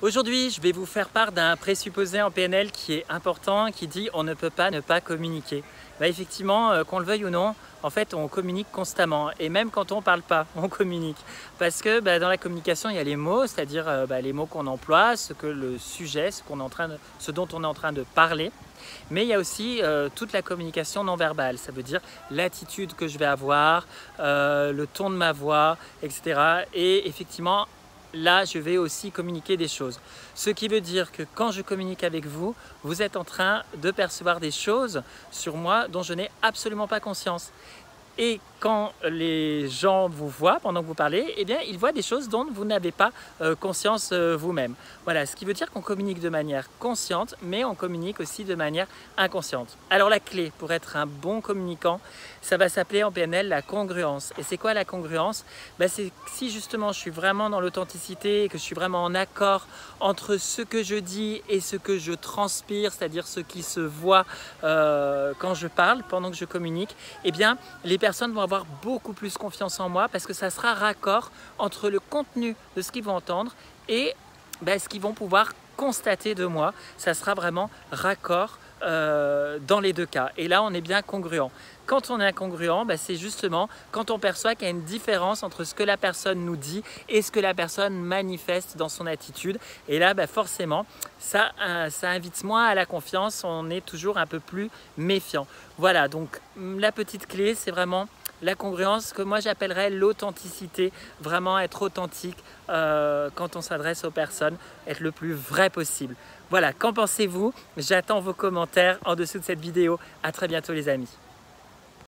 Aujourd'hui, je vais vous faire part d'un présupposé en PNL qui est important, qui dit on ne peut pas ne pas communiquer. Effectivement, qu'on le veuille ou non, en fait, on communique constamment et même quand on ne parle pas, on communique. Parce que dans la communication, il y a les mots, c'est-à-dire les mots qu'on emploie, le sujet, ce dont on est en train de parler. Mais il y a aussi toute la communication non verbale, ça veut dire l'attitude que je vais avoir, le ton de ma voix, etc. Et effectivement, là, je vais aussi communiquer des choses. Ce qui veut dire que quand je communique avec vous, vous êtes en train de percevoir des choses sur moi dont je n'ai absolument pas conscience. Et quand les gens vous voient pendant que vous parlez, eh bien, ils voient des choses dont vous n'avez pas conscience vous-même. Voilà, ce qui veut dire qu'on communique de manière consciente, mais on communique aussi de manière inconsciente. Alors la clé pour être un bon communicant, ça va s'appeler en PNL la congruence. Et c'est quoi la congruence? C'est si justement je suis vraiment dans l'authenticité et que je suis vraiment en accord entre ce que je dis et ce que je transpire, c'est-à-dire ce qui se voit quand je parle, pendant que je communique, eh bien, les personnes vont avoir beaucoup plus confiance en moi parce que ça sera raccord entre le contenu de ce qu'ils vont entendre et ce qu'ils vont pouvoir constater de moi. Ça sera vraiment raccord dans les deux cas. Et là, on est bien congruent. Quand on est incongruent, c'est justement quand on perçoit qu'il y a une différence entre ce que la personne nous dit et ce que la personne manifeste dans son attitude. Et là, forcément, ça invite moins à la confiance. On est toujours un peu plus méfiant. Voilà, donc la petite clé, c'est vraiment la congruence, que moi j'appellerais l'authenticité, vraiment être authentique quand on s'adresse aux personnes, être le plus vrai possible. Voilà, qu'en pensez-vous? J'attends vos commentaires en dessous de cette vidéo. À très bientôt les amis.